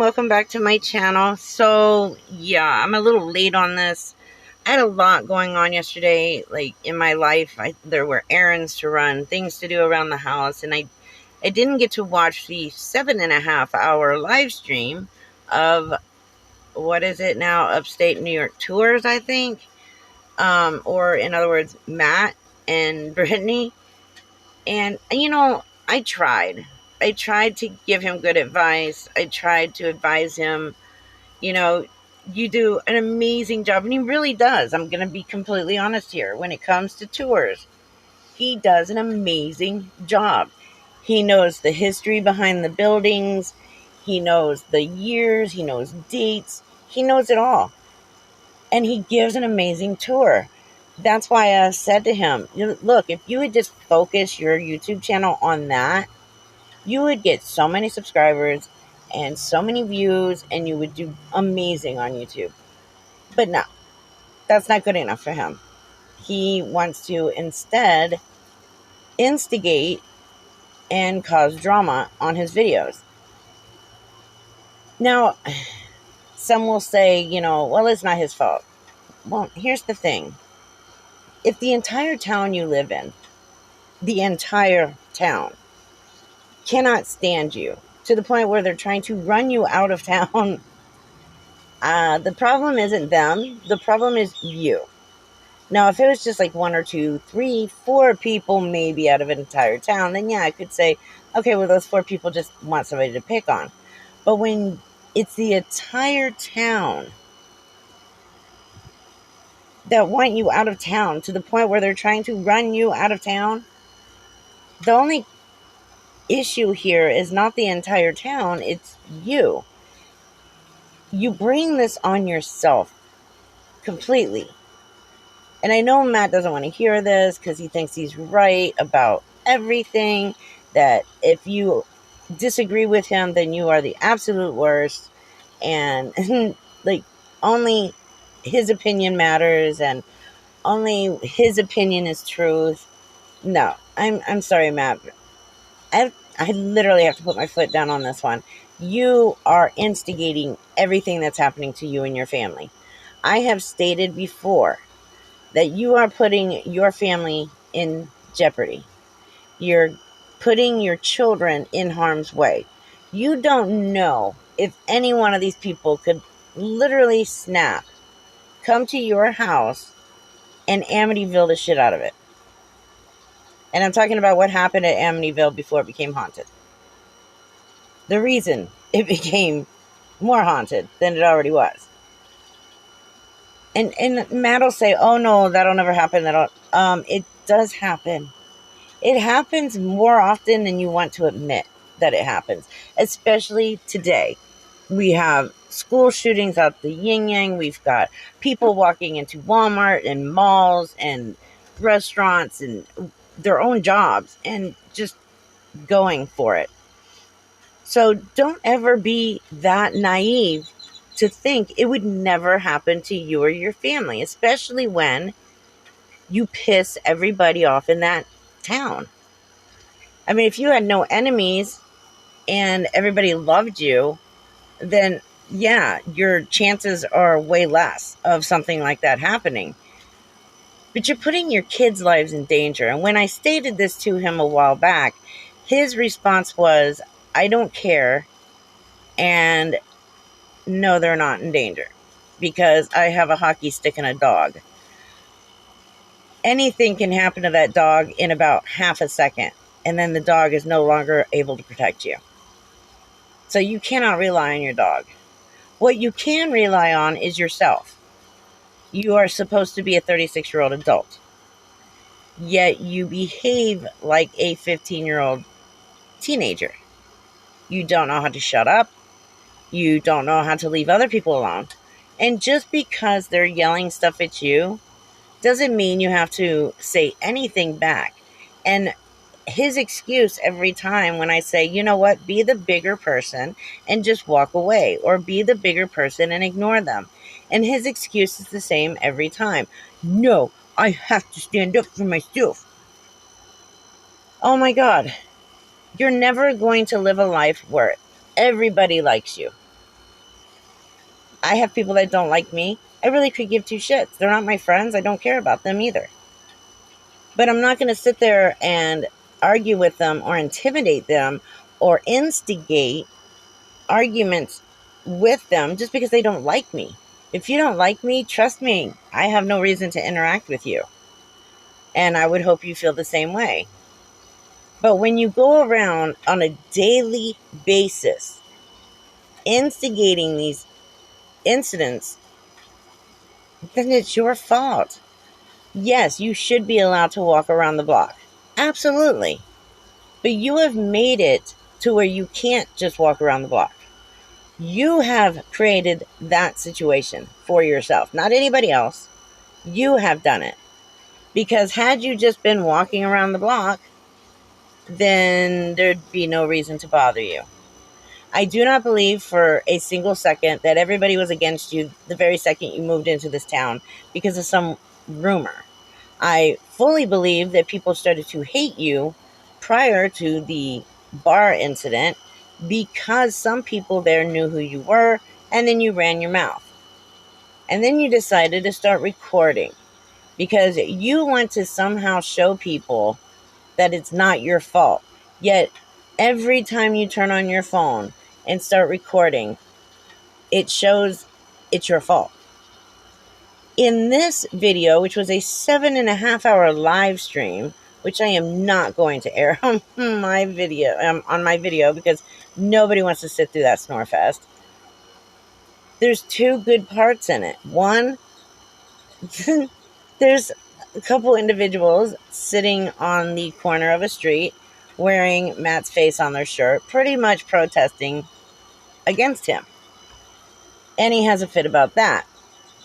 welcome back to my channel. So yeah, I'm a little late on this. I had a lot going on yesterday, like in my life. There were errands to run, things to do around the house, and I didn't get to watch the 7.5 hour live stream of, what is it now, Upstate New York Tours, I think. Or in other words, Matt and Brittany. And, I tried. I tried to give him good advice. I tried to advise him, you know, you do an amazing job. And he really does. I'm going to be completely honest here. When it comes to tours, he does an amazing job. He knows the history behind the buildings. He knows the years. He knows dates. He knows it all. And he gives an amazing tour. That's why I said to him, look, if you would just focus your YouTube channel on that, you would get so many subscribers and so many views, and you would do amazing on YouTube. But no, that's not good enough for him. He wants to instead instigate and cause drama on his videos. Now, some will say, well, it's not his fault. Well, here's the thing. If the entire town you live in, the entire town, cannot stand you to the point where they're trying to run you out of town, the problem isn't them. The problem is you. Now, if it was just like 1 or 2, 3, 4 people maybe out of an entire town, then yeah, I could say, okay, well, those 4 people just want somebody to pick on. But when it's the entire town that want you out of town to the point where they're trying to run you out of town, the only issue here is not the entire town, it's you. You bring this on yourself completely. And I know Matt doesn't want to hear this because he thinks he's right about everything, that if you disagree with him, then you are the absolute worst, and like only his opinion matters and only his opinion is truth. No, I'm sorry, Matt. I literally have to put my foot down on this one. You are instigating everything that's happening to you and your family. I have stated before that you are putting your family in jeopardy. You're putting your children in harm's way. You don't know if any one of these people could literally snap, come to your house, and Amityville the shit out of it. And I'm talking about what happened at Amityville before it became haunted. The reason it became more haunted than it already was. And Matt will say, oh no, that'll never happen. It does happen. It happens more often than you want to admit that it happens, especially today. We have school shootings out the yin-yang. We've got people walking into Walmart and malls and restaurants and their own jobs and just going for it. So don't ever be that naive to think it would never happen to you or your family, especially when you piss everybody off in that town. I mean, if you had no enemies and everybody loved you, then yeah, your chances are way less of something like that happening. But you're putting your kids' lives in danger. And when I stated this to him a while back, his response was, I don't care. And no, they're not in danger because I have a hockey stick and a dog. Anything can happen to that dog in about half a second, and then the dog is no longer able to protect you. So you cannot rely on your dog. What you can rely on is yourself. You are supposed to be a 36-year-old adult, yet you behave like a 15-year-old teenager. You don't know how to shut up. You don't know how to leave other people alone. And just because they're yelling stuff at you doesn't mean you have to say anything back. And his excuse every time when I say, you know what, be the bigger person and just walk away, or be the bigger person and ignore them. And his excuse is the same every time. No, I have to stand up for myself. Oh my God. You're never going to live a life where everybody likes you. I have people that don't like me. I really could give two shits. They're not my friends. I don't care about them either. But I'm not going to sit there and argue with them or intimidate them or instigate arguments with them just because they don't like me. If you don't like me, trust me, I have no reason to interact with you. And I would hope you feel the same way. But when you go around on a daily basis instigating these incidents, then it's your fault. Yes, you should be allowed to walk around the block. Absolutely. But you have made it to where you can't just walk around the block. You have created that situation for yourself, not anybody else. You have done it. Because had you just been walking around the block, then there'd be no reason to bother you. I do not believe for a single second that everybody was against you the very second you moved into this town because of some rumor. I fully believe that people started to hate you prior to the bar incident because some people there knew who you were, and then you ran your mouth. And then you decided to start recording because you want to somehow show people that it's not your fault. Yet, every time you turn on your phone and start recording, it shows it's your fault. In this video, which was a 7.5-hour live stream, which I am not going to air on my video because nobody wants to sit through that snore fest. There's two good parts in it. One, there's a couple individuals sitting on the corner of a street wearing Matt's face on their shirt, pretty much protesting against him. And he has a fit about that.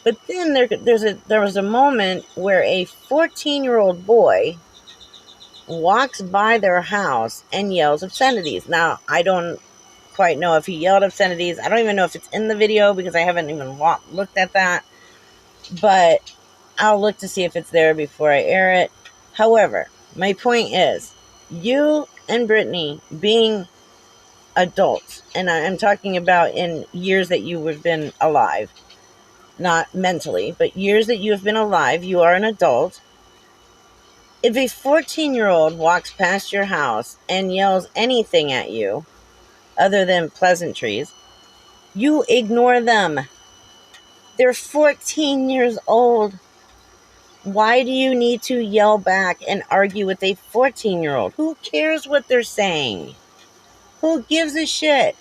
But then there was a moment where a 14-year-old boy walks by their house and yells obscenities. Now, I don't quite know if he yelled obscenities. I don't even know if it's in the video because I haven't even looked at that. But I'll look to see if it's there before I air it. However, my point is, you and Brittany being adults, and I'm talking about in years that you have been alive, not mentally, but years that you have been alive, you are an adult. If a 14-year-old walks past your house and yells anything at you, other than pleasantries, you ignore them. They're 14 years old. Why do you need to yell back and argue with a 14-year-old? Who cares what they're saying? Who gives a shit?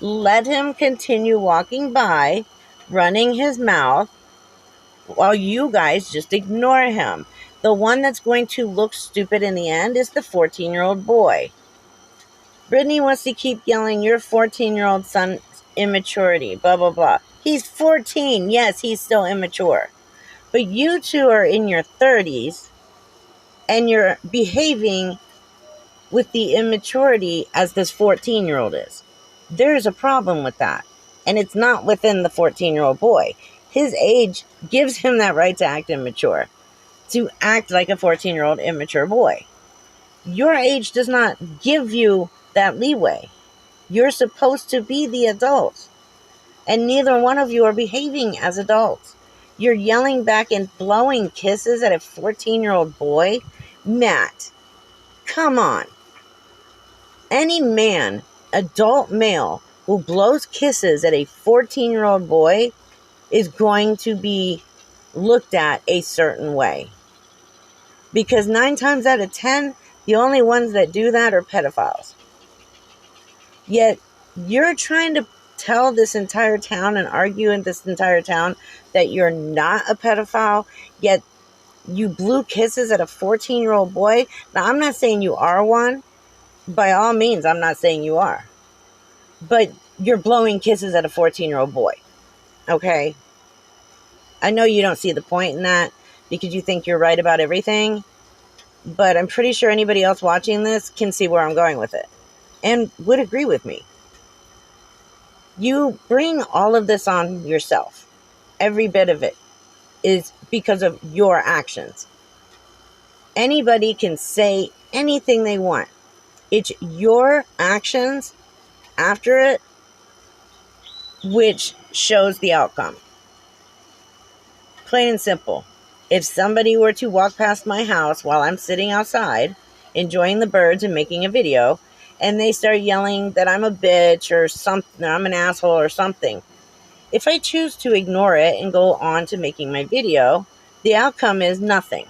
Let him continue walking by, running his mouth, while you guys just ignore him. The one that's going to look stupid in the end is the 14-year-old boy. Brittany wants to keep yelling, your 14-year-old son's immaturity, blah, blah, blah. He's 14. Yes, he's still immature. But you two are in your 30s, and you're behaving with the immaturity as this 14-year-old is. There's a problem with that. And it's not within the 14-year-old boy. His age gives him that right to act immature, to act like a 14-year-old immature boy. Your age does not give you that leeway. You're supposed to be the adult. And neither one of you are behaving as adults. You're yelling back and blowing kisses at a 14-year-old boy? Matt, come on. Any man, adult male, who blows kisses at a 14-year-old boy is going to be looked at a certain way. Because 9 times out of 10, the only ones that do that are pedophiles. Yet, you're trying to tell this entire town and argue in this entire town that you're not a pedophile, yet you blew kisses at a 14-year-old boy. Now, I'm not saying you are one. By all means, I'm not saying you are. But you're blowing kisses at a 14-year-old boy. Okay? I know you don't see the point in that because you think you're right about everything. But I'm pretty sure anybody else watching this can see where I'm going with it and would agree with me. You bring all of this on yourself. Every bit of it is because of your actions. Anybody can say anything they want. It's your actions after it which shows the outcome. Plain and simple. If somebody were to walk past my house while I'm sitting outside, enjoying the birds and making a video, and they start yelling that I'm a bitch or something, I'm an asshole or something, if I choose to ignore it and go on to making my video, the outcome is nothing.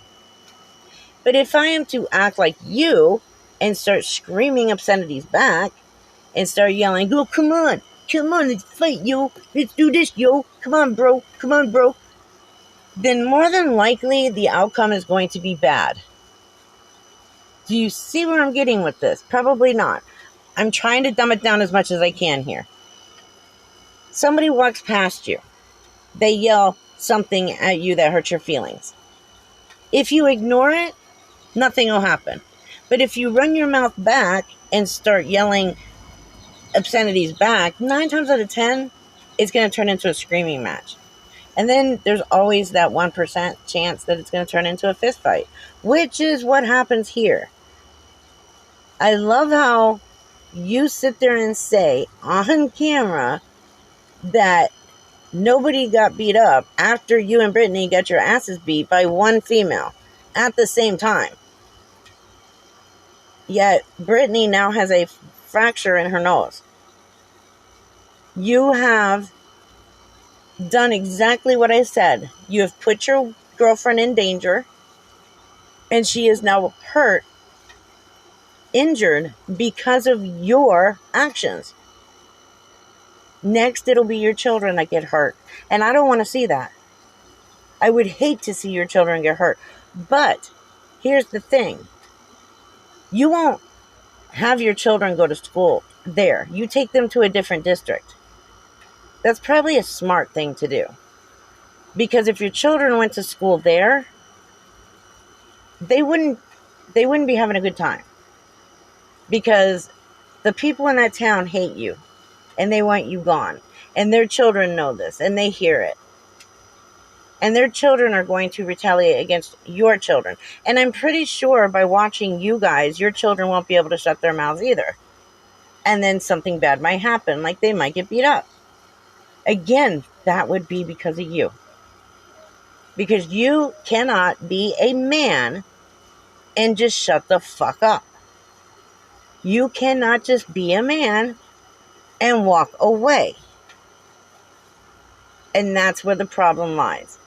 But if I am to act like you and start screaming obscenities back and start yelling, oh, come on, let's fight, yo, let's do this, yo, come on, bro, then more than likely the outcome is going to be bad. Do you see where I'm getting with this? Probably not. I'm trying to dumb it down as much as I can here. Somebody walks past you. They yell something at you that hurts your feelings. If you ignore it, nothing will happen. But if you run your mouth back and start yelling obscenities back, 9 times out of 10, it's going to turn into a screaming match. And then there's always that 1% chance that it's going to turn into a fist fight, which is what happens here. I love how you sit there and say on camera that nobody got beat up after you and Brittany got your asses beat by one female at the same time. Yet Brittany now has a fracture in her nose. You have done exactly what I said. You have put your girlfriend in danger, and she is now hurt, injured because of your actions. Next, it'll be your children that get hurt. And I don't want to see that. I would hate to see your children get hurt. But here's the thing. You won't have your children go to school there. You take them to a different district. That's probably a smart thing to do. Because if your children went to school there, they wouldn't be having a good time. Because the people in that town hate you. And they want you gone. And their children know this. And they hear it. And their children are going to retaliate against your children. And I'm pretty sure by watching you guys, your children won't be able to shut their mouths either. And then something bad might happen. Like they might get beat up. Again, that would be because of you. Because you cannot be a man and just shut the fuck up. You cannot just be a man and walk away. And that's where the problem lies.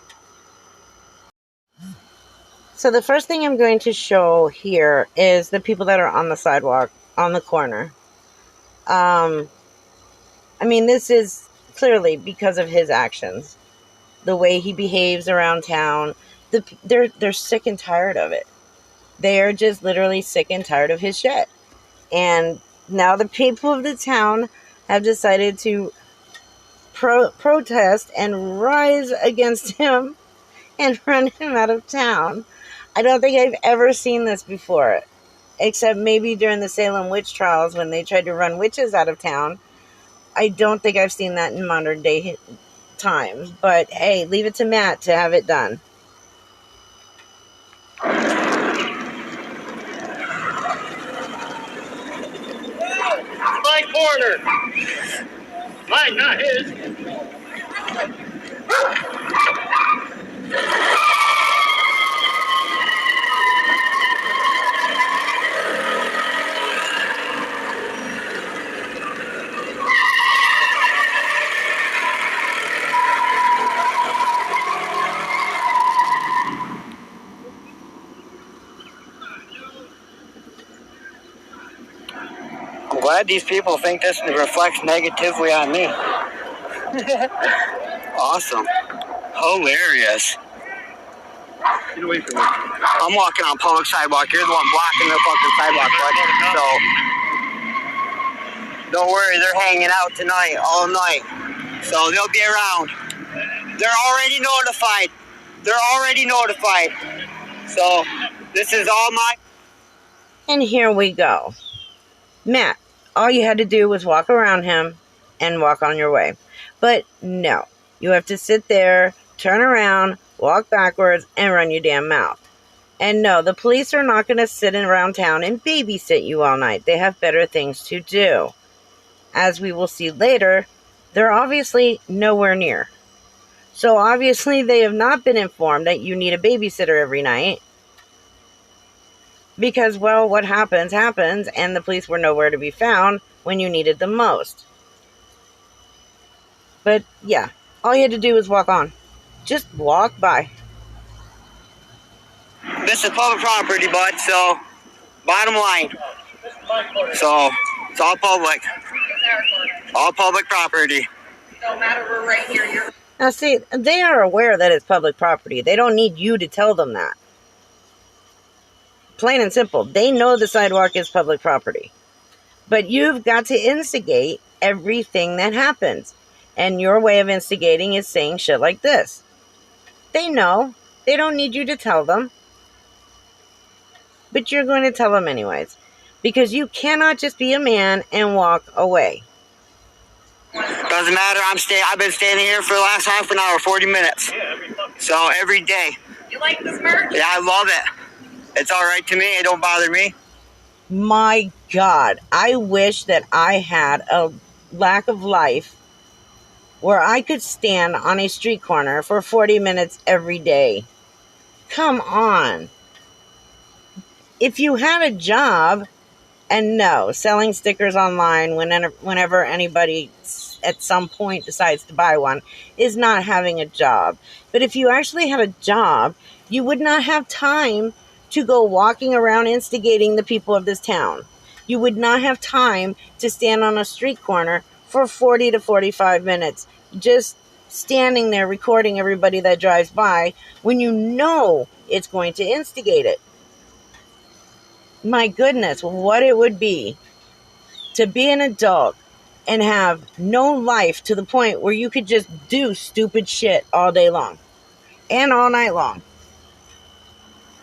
So the first thing I'm going to show here is the people that are on the sidewalk, on the corner. I mean, this is clearly because of his actions. The way he behaves around town. They're sick and tired of it. They are just literally sick and tired of his shit. And now the people of the town have decided to protest and rise against him and run him out of town. I don't think I've ever seen this before, except maybe during the Salem witch trials when they tried to run witches out of town. I don't think I've seen that in modern day times, but hey, leave it to Matt to have it done. My corner! Mine, not his! I'm glad these people think this reflects negatively on me. Awesome. Hilarious. Get away from me. I'm walking on public sidewalk. You're the one blocking the fucking sidewalk, bud. So, don't worry, they're hanging out tonight, all night. So, they'll be around. They're already notified. So, this is all my... And here we go. Matt, all you had to do was walk around him and walk on your way. But no, you have to sit there, turn around, walk backwards, and run your damn mouth. And no, the police are not going to sit around town and babysit you all night. They have better things to do. As we will see later, They're obviously nowhere near. So obviously they have not been informed that you need a babysitter every night. Because, well, what happens, and the police were nowhere to be found when you needed them most. But, yeah, all you had to do was walk on. Just walk by. This is public property, bud, so bottom line. So, it's all public. All public property. No matter, we're right here. Now, see, they are aware that it's public property. They don't need you to tell them that. Plain and simple. They know the sidewalk is public property. But you've got to instigate everything that happens. And your way of instigating is saying shit like this. They know. They don't need you to tell them. But you're going to tell them anyways. Because you cannot just be a man and walk away. Doesn't matter. I've been standing here for the last half an hour, 40 minutes. So every day. You like this merch? Yeah, I love it. It's all right to me. It don't bother me. My God, I wish that I had a lack of life where I could stand on a street corner for 40 minutes every day. Come on. If you had a job, and no, selling stickers online whenever anybody at some point decides to buy one is not having a job. But if you actually had a job, you would not have time to go walking around instigating the people of this town. You would not have time to stand on a street corner for 40 to 45 minutes, just standing there recording everybody that drives by when you know it's going to instigate it. My goodness, what it would be to be an adult and have no life to the point where you could just do stupid shit all day long and all night long.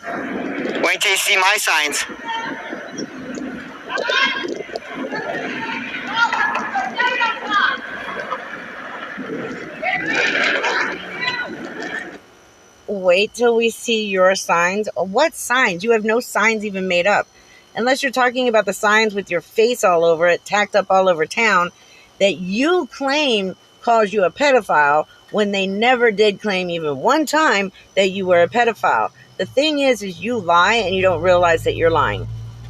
Wait till you see my signs. Wait till we see your signs. What signs? You have no signs even made up. Unless you're talking about the signs with your face all over it, tacked up all over town, that you claim calls you a pedophile when they never did claim even one time that you were a pedophile. The thing is you lie and you don't realize that you're lying.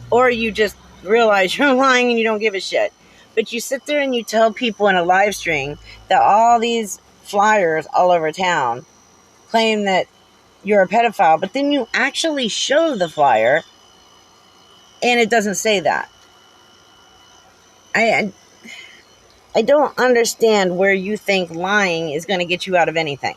Or you just realize you're lying and you don't give a shit. But you sit there and you tell people in a live stream that all these flyers all over town claim that you're a pedophile, but then you actually show the flyer and it doesn't say that. I don't understand where you think lying is going to get you out of anything.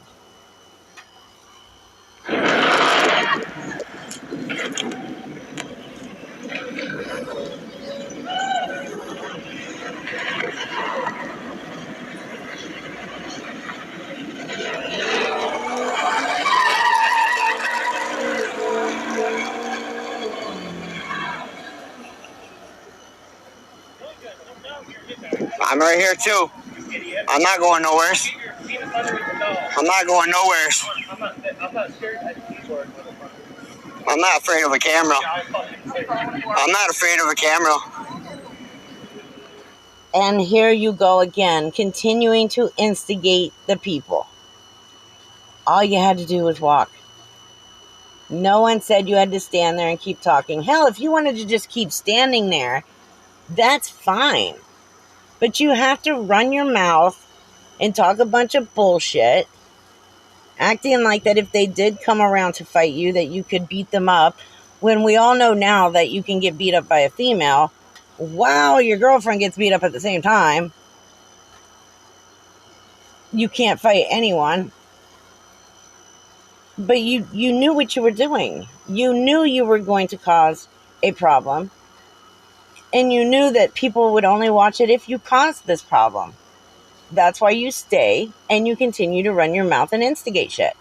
I'm right here too. I'm not going nowhere. I'm not going nowhere. I'm not afraid of a camera. I'm not afraid of a camera. And here you go again, continuing to instigate the people. All you had to do was walk. No one said you had to stand there and keep talking. Hell, if you wanted to just keep standing there, that's fine. But you have to run your mouth and talk a bunch of bullshit, acting like that if they did come around to fight you, that you could beat them up, when we all know now that you can get beat up by a female while your girlfriend gets beat up at the same time. You can't fight anyone. But you knew what you were doing. You knew you were going to cause a problem. And you knew that people would only watch it if you caused this problem. That's why you stay and you continue to run your mouth and instigate shit.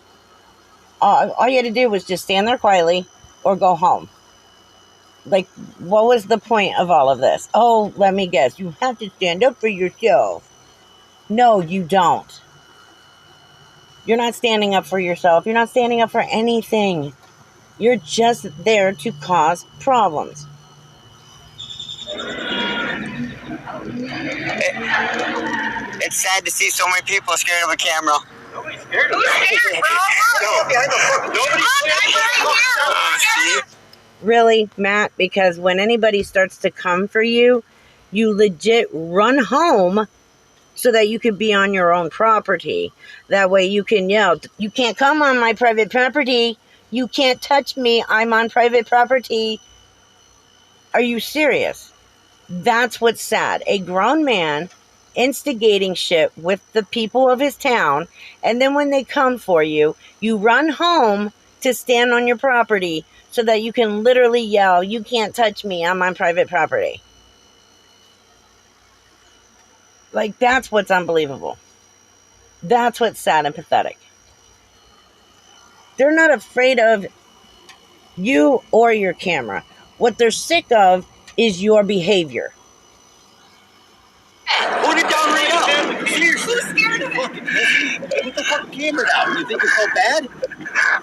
All you had to do was just stand there quietly or go home. Like, what was the point of all of this? Oh, let me guess. You have to stand up for yourself. No, you don't. You're not standing up for yourself. You're not standing up for anything. You're just there to cause problems. It's sad to see so many people scared of a camera. Nobody's scared of it. Nobody's scared. Really, Matt? Because when anybody starts to come for you, you legit run home so that you can be on your own property. That way you can yell, "You can't come on my private property. You can't touch me. I'm on private property." Are you serious? That's what's sad. A grown man instigating shit with the people of his town, and then when they come for you, you run home to stand on your property so that you can literally yell, "You can't touch me. I'm on private property." Like, that's what's unbelievable. That's what's sad and pathetic. They're not afraid of you or your camera. What they're sick of is your behavior. Put it down right now. Seriously. Who's scared of it? Put the fucking camera down. You think it's so bad?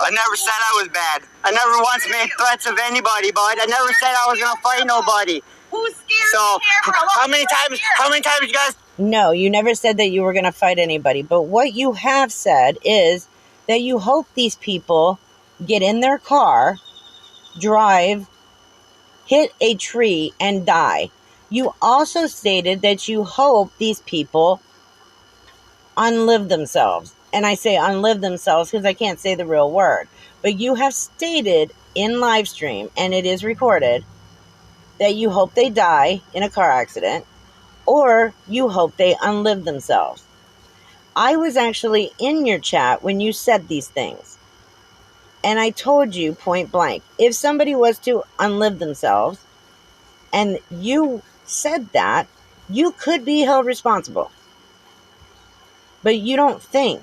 I never said I was bad. I never once made threats of anybody, bud. I never said I was gonna fight nobody. Who's scared So, of the camera? how many times you guys... No, you never said that you were going to fight anybody. But what you have said is that you hope these people get in their car, drive, hit a tree, and die. You also stated that you hope these people unlive themselves. And I say unlive themselves because I can't say the real word. But you have stated in live stream, and it is recorded, that you hope they die in a car accident, or you hope they unlive themselves. I was actually in your chat when you said these things. And I told you point blank, if somebody was to unlive themselves, and you said that, you could be held responsible. But you don't think.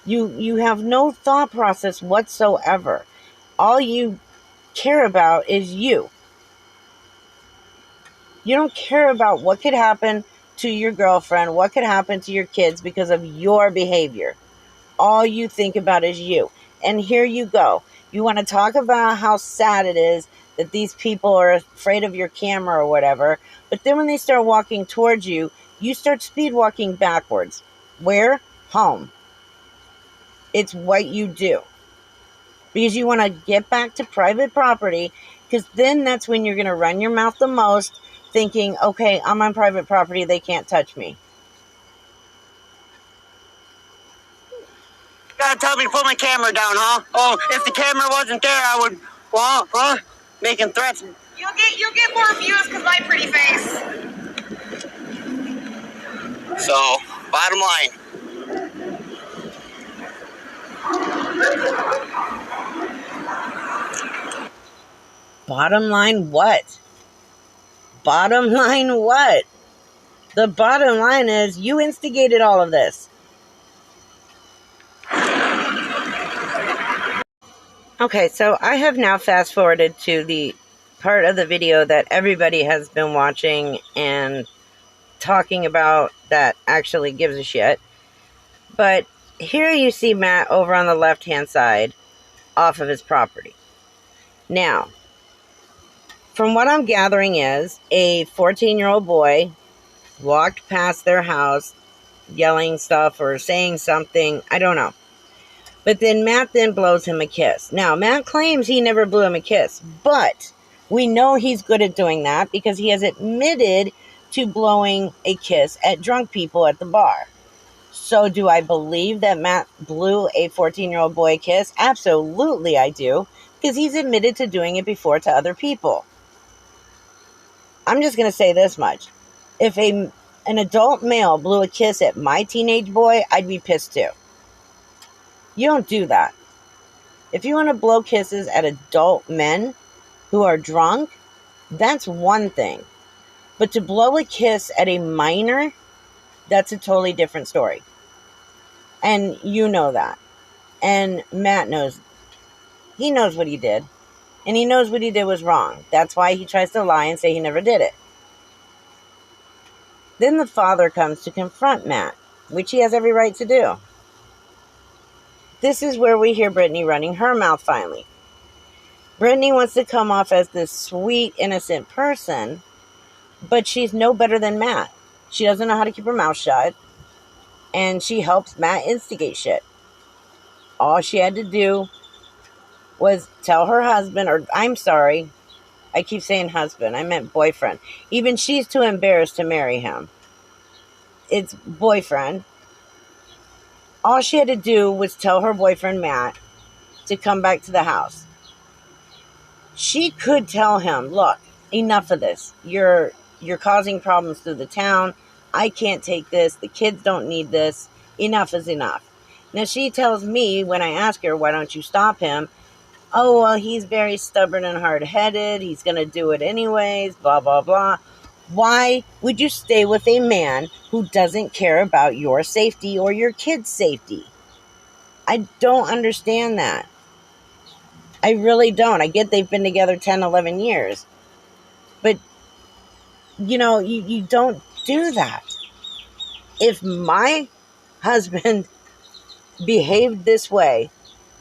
You have no thought process whatsoever. All you care about is you. You don't care about what could happen to your girlfriend, what could happen to your kids because of your behavior. All you think about is you. And here you go. You want to talk about how sad it is that these people are afraid of your camera or whatever. But then when they start walking towards you, you start speed walking backwards. Where? Home. It's what you do. Because you want to get back to private property, because then that's when you're going to run your mouth the most, thinking, okay, I'm on private property, they can't touch me. You gotta tell me to put my camera down, huh? Oh, if the camera wasn't there, I would... Well, huh? Making threats. You'll get more views because my pretty face. So, bottom line. Bottom line what? Bottom line what? The bottom line is you instigated all of this. Okay, so I have now fast forwarded to the part of the video that everybody has been watching and talking about that actually gives a shit. But here you see Matt over on the left-hand side off of his property. Now, from what I'm gathering is a 14-year-old boy walked past their house yelling stuff or saying something. I don't know. But then Matt then blows him a kiss. Now, Matt claims he never blew him a kiss, but we know he's good at doing that because he has admitted to blowing a kiss at drunk people at the bar. So do I believe that Matt blew a 14-year-old boy a kiss? Absolutely I do, because he's admitted to doing it before to other people. I'm just going to say this much. If an adult male blew a kiss at my teenage boy, I'd be pissed too. You don't do that. If you want to blow kisses at adult men who are drunk, that's one thing. But to blow a kiss at a minor, that's a totally different story. And you know that. And Matt knows. He knows what he did. And he knows what he did was wrong. That's why he tries to lie and say he never did it. Then the father comes to confront Matt, which he has every right to do. This is where we hear Brittany running her mouth finally. Brittany wants to come off as this sweet, innocent person, but she's no better than Matt. She doesn't know how to keep her mouth shut. And she helps Matt instigate shit. All she had to do was tell her husband, or I'm sorry, I keep saying husband, I meant boyfriend. Even she's too embarrassed to marry him. It's boyfriend. All she had to do was tell her boyfriend, Matt, to come back to the house. She could tell him, look, enough of this. You're causing problems through the town. I can't take this. The kids don't need this. Enough is enough. Now she tells me when I ask her, why don't you stop him? Oh, well, he's very stubborn and hard-headed. He's going to do it anyways, blah, blah, blah. Why would you stay with a man who doesn't care about your safety or your kids' safety? I don't understand that. I really don't. I get they've been together 10, 11 years. But, you know, you don't do that. If my husband behaved this way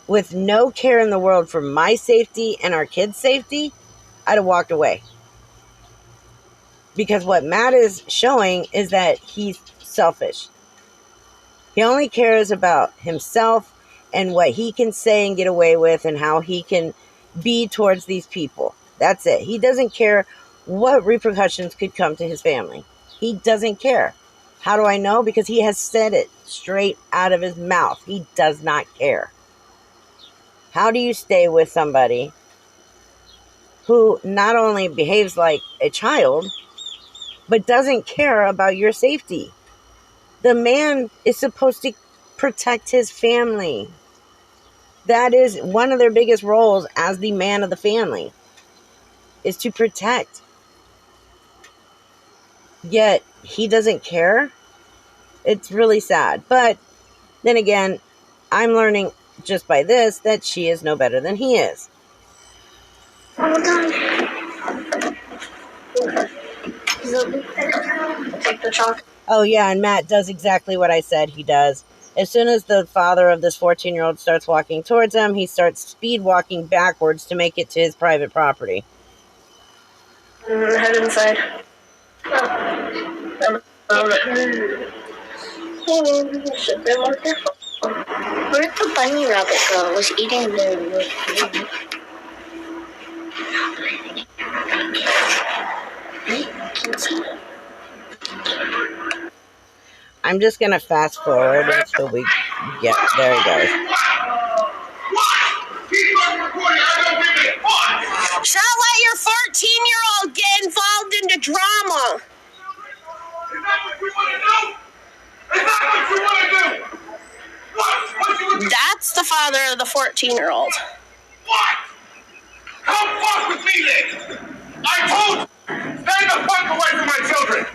with no care in the world for my safety and our kids' safety, I'd have walked away. Because what Matt is showing is that he's selfish. He only cares about himself and what he can say and get away with and how he can be towards these people. That's it. He doesn't care what repercussions could come to his family. He doesn't care. How do I know? Because he has said it straight out of his mouth. He does not care. How do you stay with somebody who not only behaves like a child, but doesn't care about your safety? The man is supposed to protect his family. That is one of their biggest roles as the man of the family, is to protect. Yet he doesn't care. It's really sad. But then again, I'm learning just by this that she is no better than he is. Oh yeah, and Matt does exactly what I said he does. As soon as the father of this 14-year-old starts walking towards him, he starts speed walking backwards to make it to his private property. Head inside. Should be more careful. Where'd the bunny rabbit go? Was eating the... I'm just going to fast forward until we get... There he goes. Don't let your 14-year-old get involved into drama. Is that what you want to do? Is that what you want to do? What you want to do? That's the father of the 14-year-old. What? Come fuck with me then. I told you, stay the fuck away from my children.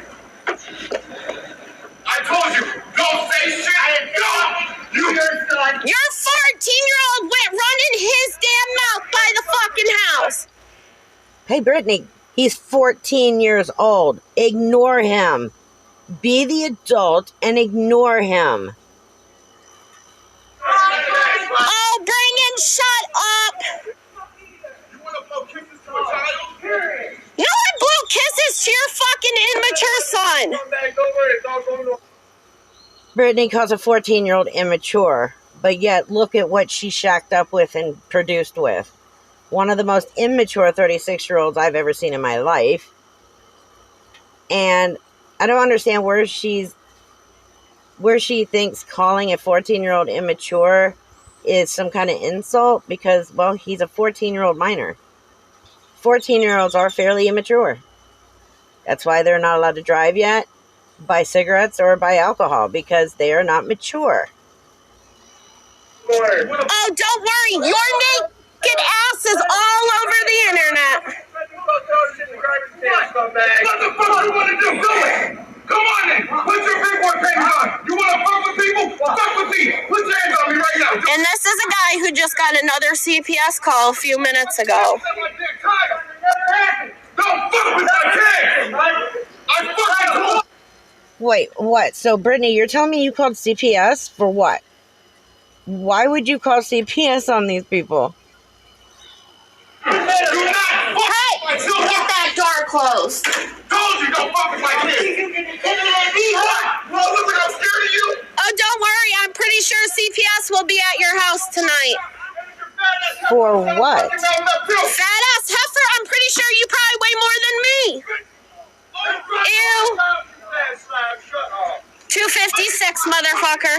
I told you, don't say shit. Don't. Your 14-year-old went running his damn mouth by the fucking house. Hey, Brittany, he's 14 years old. Ignore him. Be the adult and ignore him. Oh, Brandon, shut up. You want to blow kisses to a child? No one blew kisses to your fucking immature son. Come back, don't worry, it's all going on. Brittany calls a 14-year-old immature, but yet look at what she shacked up with and produced with. One of the most immature 36-year-olds I've ever seen in my life. And I don't understand where she thinks calling a 14-year-old immature is some kind of insult because, well, he's a 14-year-old minor. 14-year-olds are fairly immature. That's why they're not allowed to drive yet, buy cigarettes, or buy alcohol, because they are not mature. Oh, don't worry. Your naked ass is all over the internet. What the fuck you want to do? Do it! Come on then! Put your big boy pants on! You want to fuck with people? Fuck with me! Put your hands on me right now! And this is a guy who just got another CPS call a few minutes ago. Don't fuck with my kid! I fucking told. Wait, what? So, Brittany, you're telling me you called CPS for what? Why would you call CPS on these people? Hey, get that dark closed. Told you don't fuck with my kids. What? Well, look, I'm scared of you. Oh, don't worry. I'm pretty sure CPS will be at your house tonight. For what? Fat ass heifer, I'm pretty sure you probably weigh more than me. Ew. 256, motherfucker.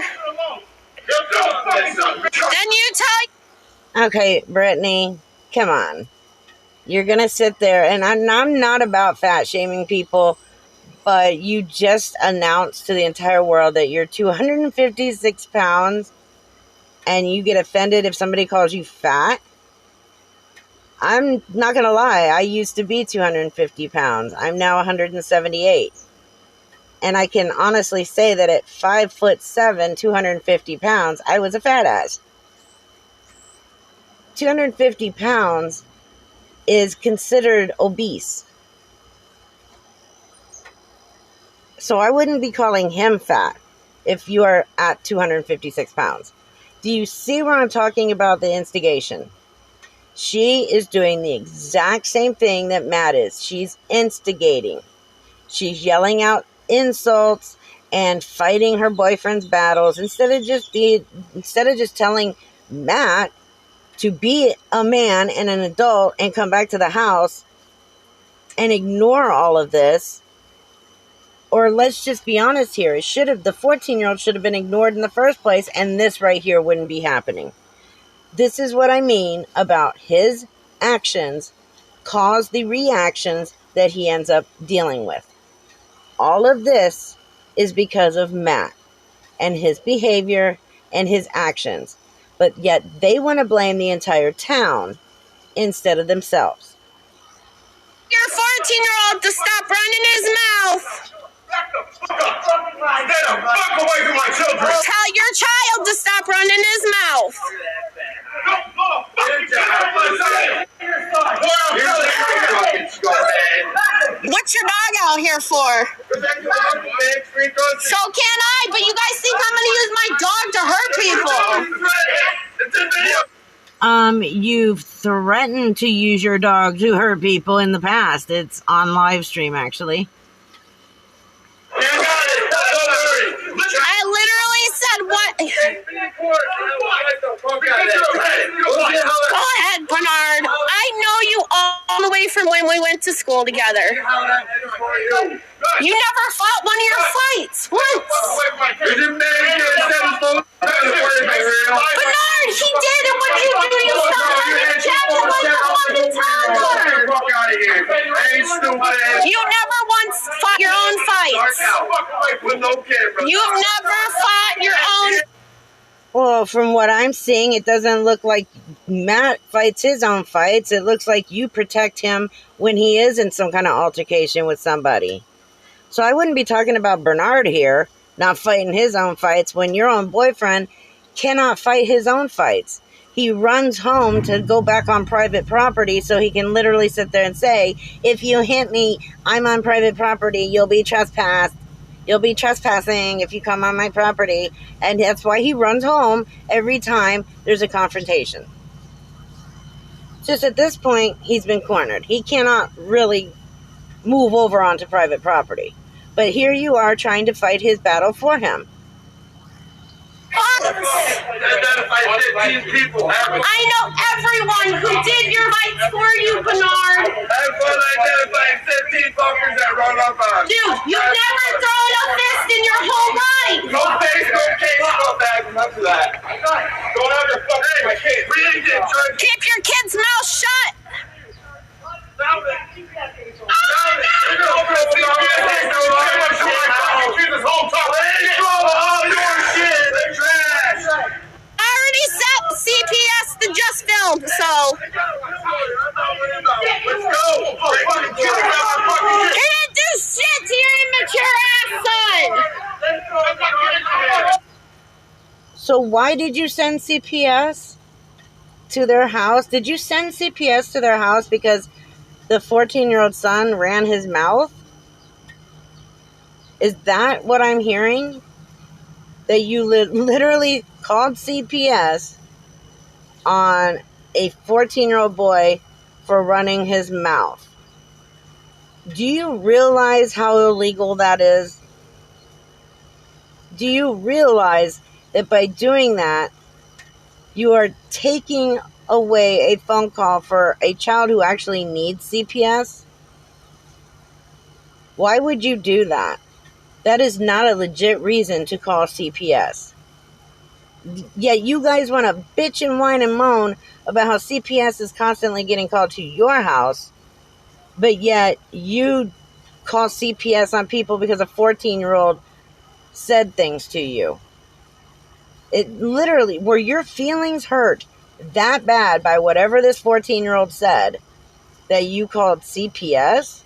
Then you tell. Okay, Brittany, come on. You're going to sit there, and I'm not about fat shaming people, but you just announced to the entire world that you're 256 pounds, and you get offended if somebody calls you fat. I'm not going to lie. I used to be 250 pounds. I'm now 178. And I can honestly say that at 5'7", 250 pounds, I was a fat ass. 250 pounds is considered obese. So I wouldn't be calling him fat if you are at 256 pounds. Do you see where I'm talking about the instigation? She is doing the exact same thing that Matt is. She's instigating. She's yelling out insults and fighting her boyfriend's battles instead of just telling Matt to be a man and an adult and come back to the house and ignore all of this. Or let's just be honest here. The 14-year-old should have been ignored in the first place, and this right here wouldn't be happening. This is what I mean about his actions cause the reactions that he ends up dealing with. All of this is because of Matt and his behavior and his actions. But yet they want to blame the entire town instead of themselves. Your 14-year-old to stop running his mouth. Stay the fuck away from my children. Tell your child to stop running his mouth. What's your dog out here for? So can I, but you guys think I'm going to use my dog to hurt people. You've threatened to use your dog to hurt people in the past. It's on live stream, actually. I literally said what? Go ahead, Bernard. I know you all the way from when we went to school together. You never fought one of your fights once. Bernard, he did, and what did you do? You stopped on his jacket like a fucking toddler. You never once fought your own fights. You've never fought your own. Well, from what I'm seeing, it doesn't look like Matt fights his own fights. It looks like you protect him when he is in some kind of altercation with somebody. So I wouldn't be talking about Bernard here, not fighting his own fights when your own boyfriend cannot fight his own fights. He runs home to go back on private property so he can literally sit there and say, if you hit me, I'm on private property, you'll be trespassed. You'll be trespassing if you come on my property. And that's why he runs home every time there's a confrontation. Just at this point, he's been cornered. He cannot really move over onto private property. But here you are trying to fight his battle for him. I know everyone who did your fights for you, Bernard. Dude, you've never thrown a fist in your whole life. No face, no case, no bag. Enough of that. Don't have your fucking my kid. Keep your kid's mouth shut. I already set CPS to just film, so. You didn't do shit to your immature ass son. So why did you send CPS to their house? Did you send CPS to their house because the 14-year-old son ran his mouth? Is that what I'm hearing? That you literally called CPS on a 14-year-old boy for running his mouth? Do you realize how illegal that is? Do you realize that by doing that, you are taking away a phone call for a child who actually needs CPS? Why would you do that? That is not a legit reason to call CPS. Yet you guys want to bitch and whine and moan about how CPS is constantly getting called to your house, but yet you call CPS on people because a 14-year-old said things to you. It literally, were your feelings hurt that bad by whatever this 14-year-old said that you called CPS?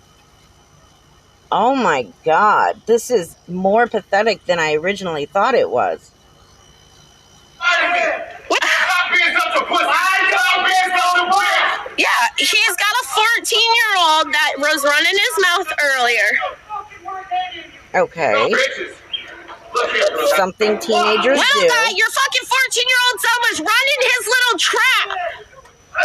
Oh my God, this is more pathetic than I originally thought it was. Yeah, he's got a 14-year-old that was running his mouth earlier. Okay. Something teenagers Well, do. your fucking 14-year-old son was running his little trap. I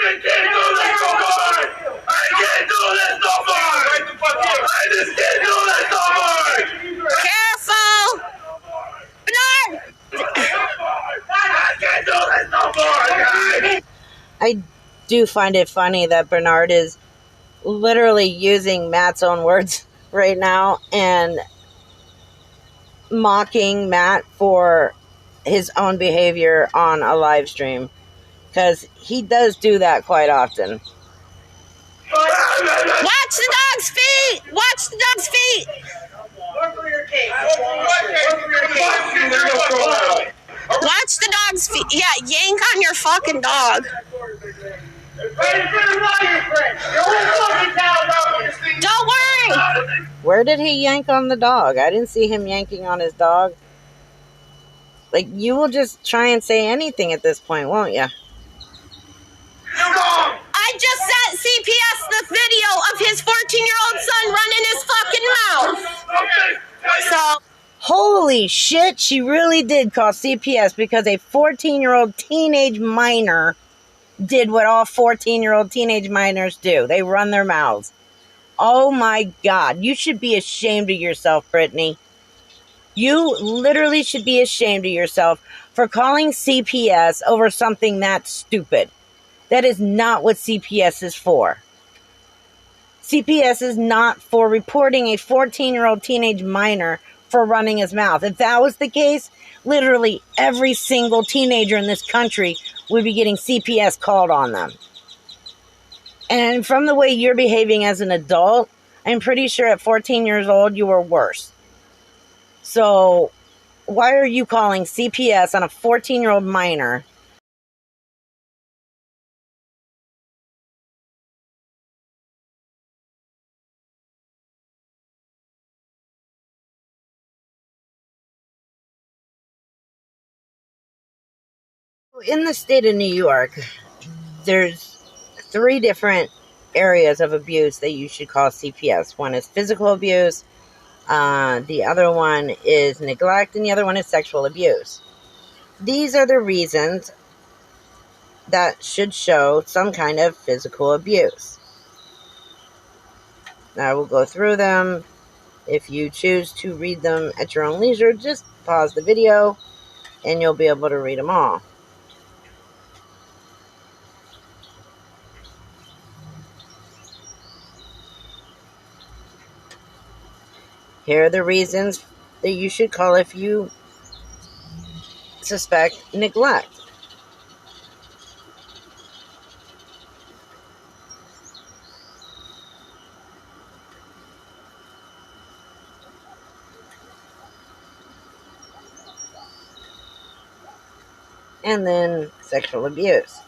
can't do this no more! I can't do this no more! I just can't do this no more! Careful! Bernard! I can't do this no more, guys! I do find it funny that Bernard is literally using Matt's own words right now and mocking Matt for his own behavior on a live stream, because he does do that quite often. Watch the dog's feet! Watch the dog's feet! Watch the dog's feet. Yeah, yank on your fucking dog. Don't worry. Where did he yank on the dog? I didn't see him yanking on his dog. Like, you will just try and say anything at this point, won't you? I just sent CPS the video of his 14-year-old son running his fucking mouth. So, holy shit, she really did call CPS because a 14-year-old teenage minor did what all 14-year-old teenage minors do. They run their mouths. Oh my God, you should be ashamed of yourself, Brittany. You literally should be ashamed of yourself for calling CPS over something that stupid. That is not what CPS is for. CPS is not for reporting a 14-year-old teenage minor for running his mouth. If that was the case, literally every single teenager in this country would be getting CPS called on them. And from the way you're behaving as an adult, I'm pretty sure at 14 years old, you were worse. So, why are you calling CPS on a 14-year-old minor? In the state of New York, there's 3 different areas of abuse that you should call CPS. One is physical abuse, the other one is neglect, and the other one is sexual abuse. These are the reasons that should show some kind of physical abuse. Now, I will go through them. If you choose to read them at your own leisure, just pause the video and you'll be able to read them all. Here are the reasons that you should call if you suspect neglect. And then sexual abuse.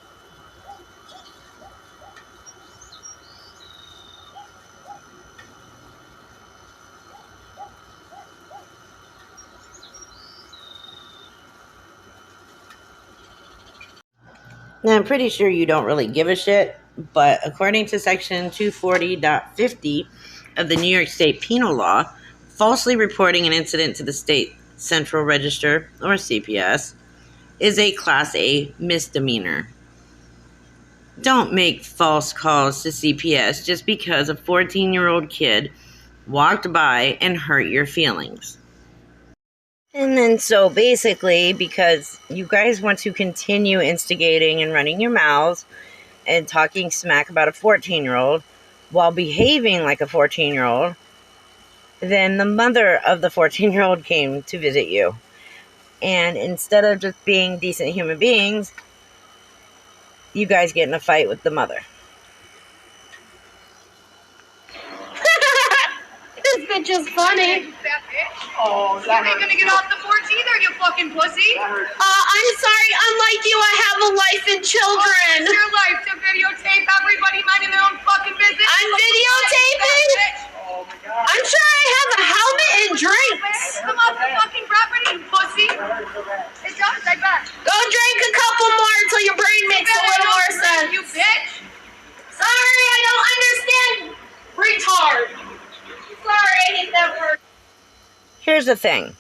Now, I'm pretty sure you don't really give a shit, but according to section 240.50 of the New York State Penal Law, falsely reporting an incident to the State Central Register, or CPS, is a Class A misdemeanor. Don't make false calls to CPS just because a 14-year-old kid walked by and hurt your feelings. And then so basically, because you guys want to continue instigating and running your mouths and talking smack about a 14-year-old while behaving like a 14-year-old, then the mother of the 14-year-old came to visit you. And instead of just being decent human beings, you guys get in a fight with the mother. This bitch is funny. Oh, you ain't gonna get off the porch either, you fucking pussy. I'm sorry, unlike you, I have a wife and children. It's your life to videotape everybody minding their own fucking business. I'm videotaping? Oh my god. I'm sure I have a helmet and drinks. Come off the fucking property, you pussy. It does, I bet. Go drink a couple more until your brain makes a little more sense. You bitch. Sorry, I don't understand. Retard. Sorry, I hate that word. Here's the thing.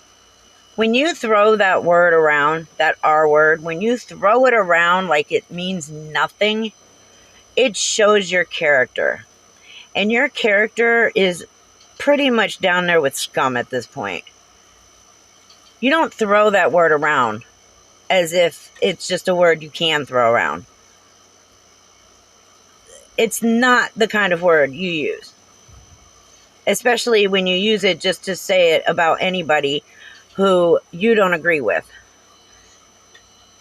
When you throw that word around, that R word, when you throw it around like it means nothing, it shows your character. And your character is pretty much down there with scum at this point. You don't throw that word around as if it's just a word you can throw around. It's not the kind of word you use. Especially when you use it just to say it about anybody who you don't agree with.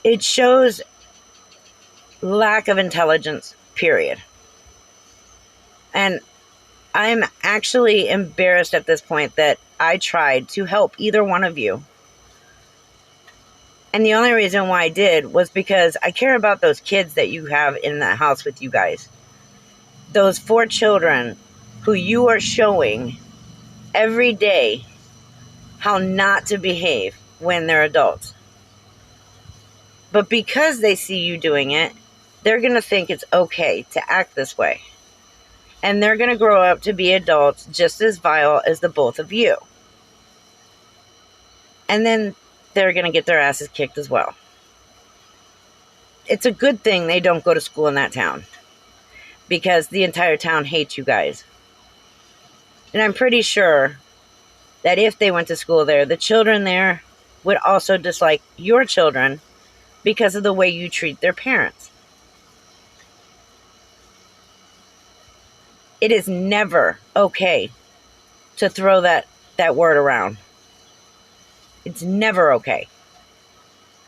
It shows lack of intelligence, period. And I'm actually embarrassed at this point that I tried to help either one of you. And the only reason why I did was because I care about those kids that you have in the house with you guys. Those 4 children who you are showing every day how not to behave when they're adults. But because they see you doing it, they're going to think it's okay to act this way. And they're going to grow up to be adults just as vile as the both of you. And then they're going to get their asses kicked as well. It's a good thing they don't go to school in that town, because the entire town hates you guys. And I'm pretty sure that if they went to school there, the children there would also dislike your children because of the way you treat their parents. It is never okay to throw that word around. It's never okay.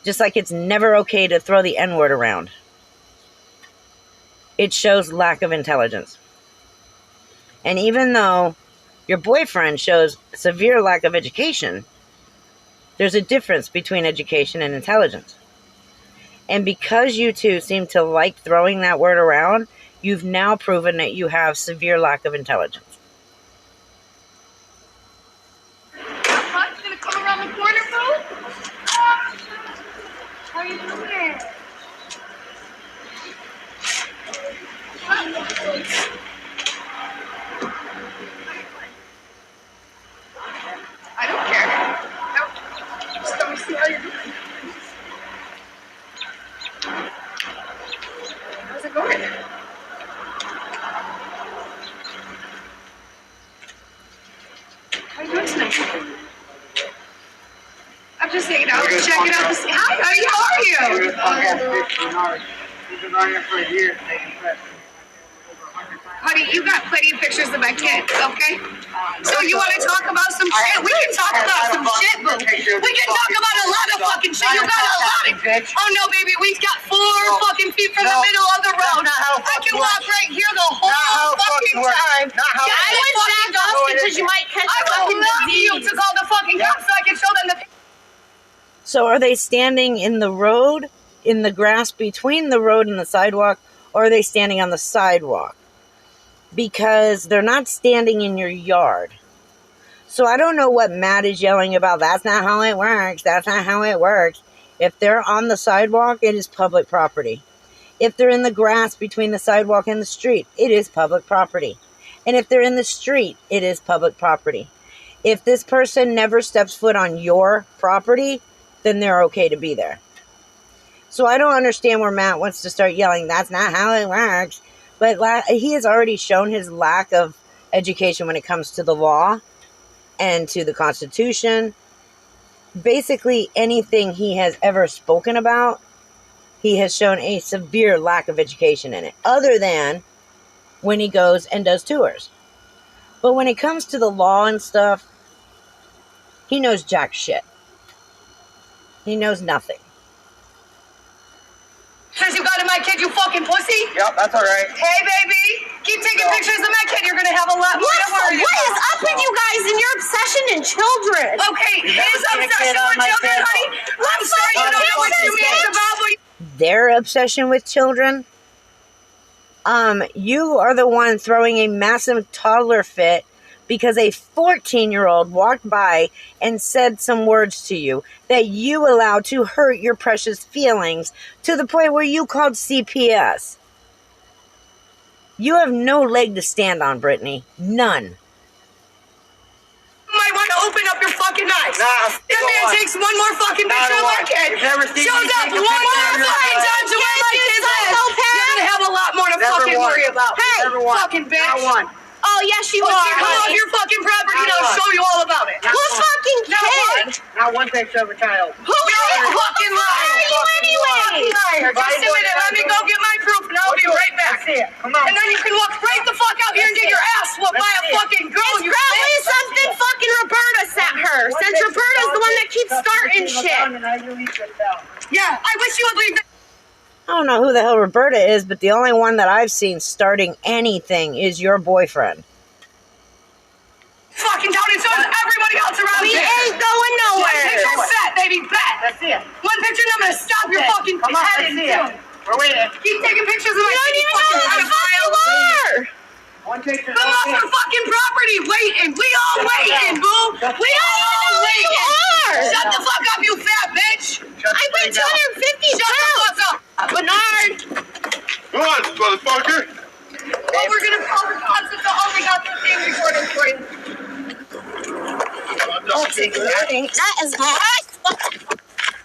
Just like it's never okay to throw the N-word around. It shows lack of intelligence. And even though your boyfriend shows severe lack of education, there's a difference between education and intelligence. And because you two seem to like throwing that word around, you've now proven that you have severe lack of intelligence. It's gonna come around the corner, bro. How you doing? I don't care. Nope. Just let me see how you're doing. How's it going? How you doing tonight? I'm just hanging out, checking out the scene. Hi, how are you? We've been running for a year, taking trips. Honey, you got plenty of pictures of my kids, okay? So you want to talk about some shit? We can talk about some shit, boo. We can talk about a lot of fucking shit. You got a lot of... Oh, no, baby, we've got 4 fucking feet from the middle of the road. I can walk right here the whole fucking time. I would back off because you might catch I fucking would love you disease. to call the fucking cops so I can show them the... So are they standing in the road, in the grass between the road and the sidewalk, or are they standing on the sidewalk? Because they're not standing in your yard. So I don't know what Matt is yelling about. That's not how it works. That's not how it works. If they're on the sidewalk, it is public property. If they're in the grass between the sidewalk and the street, it is public property. And if they're in the street, it is public property. If this person never steps foot on your property, then they're okay to be there. So I don't understand where Matt wants to start yelling, that's not how it works. But he has already shown his lack of education when it comes to the law and to the Constitution. Basically, anything he has ever spoken about, he has shown a severe lack of education in it, other than when he goes and does tours. But when it comes to the law and stuff, he knows jack shit. He knows nothing. Pictures you got of my kid, you fucking pussy? Yep, that's all right. Hey, baby. Keep taking pictures of my kid. You're going to have a lot more to worry about. What is up with you guys and your obsession in children? Okay, his obsession with children, honey. I'm sorry you don't know what you mean about, but Their obsession with children? You are the one throwing a massive toddler fit because a 14-year-old walked by and said some words to you that you allowed to hurt your precious feelings to the point where you called CPS. You have no leg to stand on, Brittany. None. you might want to open up your fucking eyes. Nah, That man takes one more fucking picture of my kid. You've never seen Shows me up take a one more picture of your fucking kid. time to where my kid lives. You're going to have a lot more to Never fucking won. worry about. Hey, Never won. fucking bitch. Not one. Oh, yes, you Come are. off honey. your fucking property and I'll show you all about it. What fucking kid? Not one picture of a child. Who is a fucking liar? Who are you anyway? Liar. Just a minute. Let me go get my proof and I'll be right back. Let's see it. Come on. And then you can walk right the fuck out here and get your ass whooped by a fucking girl. It's probably something fucking Roberta sent her, since Roberta's the one that keeps starting shit. Yeah, I wish you would leave. I don't know who the hell Roberta is, but the only one that I've seen starting anything is your boyfriend. Fucking down and so is everybody else around We here. ain't going One nowhere. picture set, baby, bet. Let's see it. One picture and I'm gonna stop your fucking Come on, head let's and see it. We're waiting. keep taking pictures of my You don't even know who the fuck you are. One picture. Come off Okay. our fucking property, waiting. We all waiting, boo. We all waiting. are. Shut the fuck up, you fat bitch. I weigh 250 Shut the pounds. fuck up. Bernard. Come on, motherfucker. Well, we're gonna call the cops if the only got the thing recorded for you. That is hot.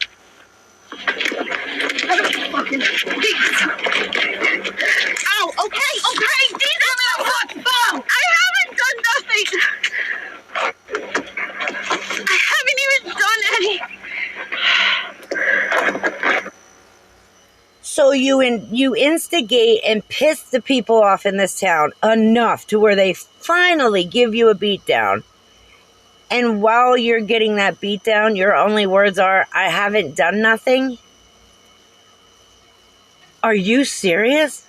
Ow, okay. Jesus, I haven't done nothing. I haven't even done any. So you instigate and piss the people off in this town enough to where they finally give you a beatdown. And while you're getting that beatdown, your only words are, I haven't done nothing? Are you serious?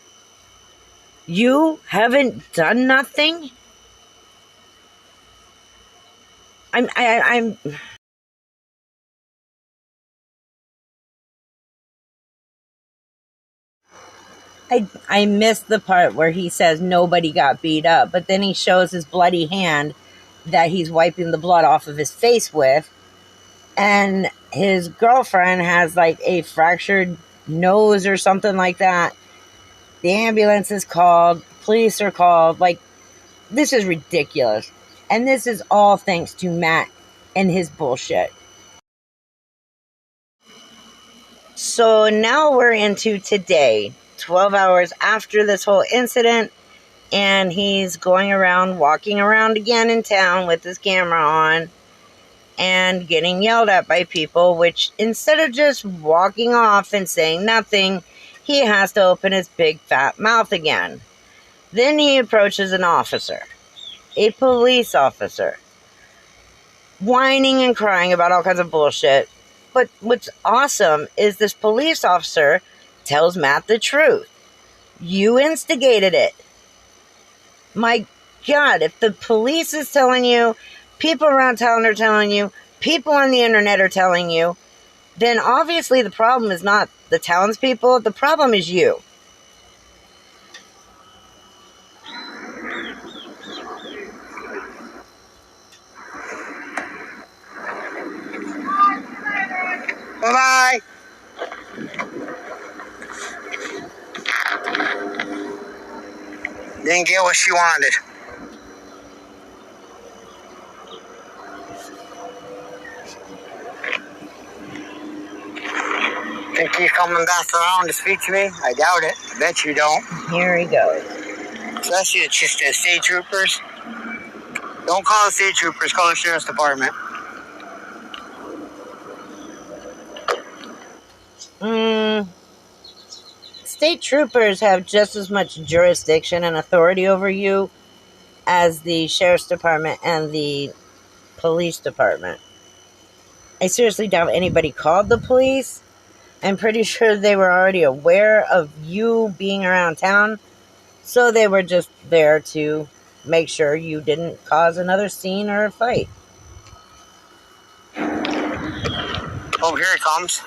You haven't done nothing? I missed the part where he says nobody got beat up, but then he shows his bloody hand that he's wiping the blood off of his face with, and his girlfriend has like a fractured nose or something like that. The ambulance is called, police are called. Like, this is ridiculous, and this is all thanks to Matt and his bullshit. So now we're into today, 12 hours after this whole incident, and he's going around, walking around again in town with his camera on and getting yelled at by people, which instead of just walking off and saying nothing, he has to open his big fat mouth again. Then he approaches an officer, a police officer, whining and crying about all kinds of bullshit. But what's awesome is this police officer tells Matt the truth. You instigated it. My God, if the police is telling you, people around town are telling you, people on the internet are telling you, then obviously the problem is not the townspeople. The problem is you. Bye-bye. Didn't get what she wanted. Think keep coming back around to speak to me? I doubt it. I bet you don't. Here he goes. Especially it's just the state troopers. Don't call the state troopers, call the sheriff's department. State troopers have just as much jurisdiction and authority over you as the sheriff's department and the police department. I seriously doubt anybody called the police. I'm pretty sure they were already aware of you being around town, so they were just there to make sure you didn't cause another scene or a fight. Oh, here it comes.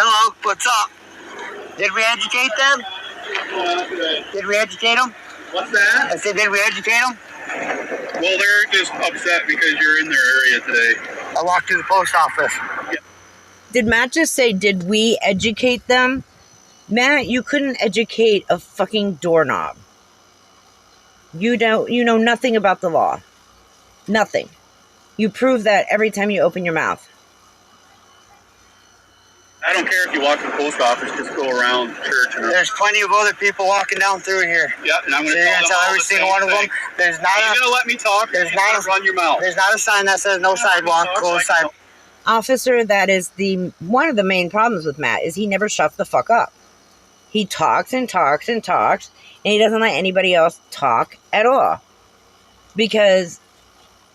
Hello, what's up? Did we educate them? Did we educate them? What's that? I said, did we educate them? Well, they're just upset because you're in their area today. I walked to the post office. Did Matt just say, did we educate them? Matt, you couldn't educate a fucking doorknob. You know nothing about the law. Nothing. You prove that every time you open your mouth. I don't care if you walk to the post office, just go around church. There's plenty of other people walking down through here. Yep, and I'm going So you're to gonna tell every single one of them. There's not Are you going to let me talk? There's not run your mouth. There's not a sign that says no sidewalk, closed sidewalk. Officer, that is one of the main problems with Matt, is he never shuts the fuck up. He talks and talks and talks, and he doesn't let anybody else talk at all. Because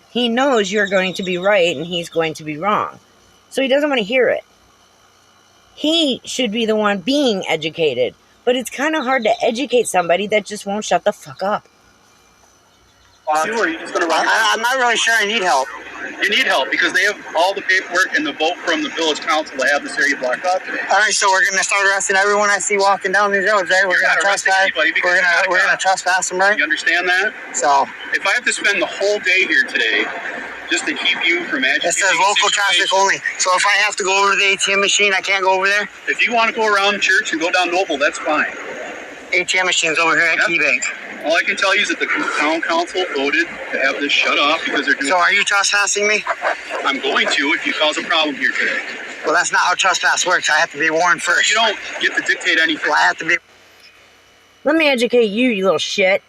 he knows you're going to be right and he's going to be wrong. So he doesn't want to hear it. He should be the one being educated. But it's kind of hard to educate somebody that just won't shut the fuck up. I'm not really sure I need help. You need help because they have all the paperwork and the vote from the village council to have this area blocked off today. All right, so we're going to start arresting everyone I see walking down these roads, right? We're going to trespass. We're going to trespass them, right? You understand that? So if I have to spend the whole day here today just to keep you from agitating, it says local traffic only. So if I have to go over to the ATM machine, I can't go over there? If you want to go around church and go down Noble, that's fine. ATM machine's over here at Key Bank. All I can tell you is that the town council voted to have this shut off because they're doing... So are you trespassing me? I'm going to if you cause a problem here today. Well, that's not how trespass works. I have to be warned first. You don't get to dictate anything. Well, I have to be... Let me educate you, you little shit.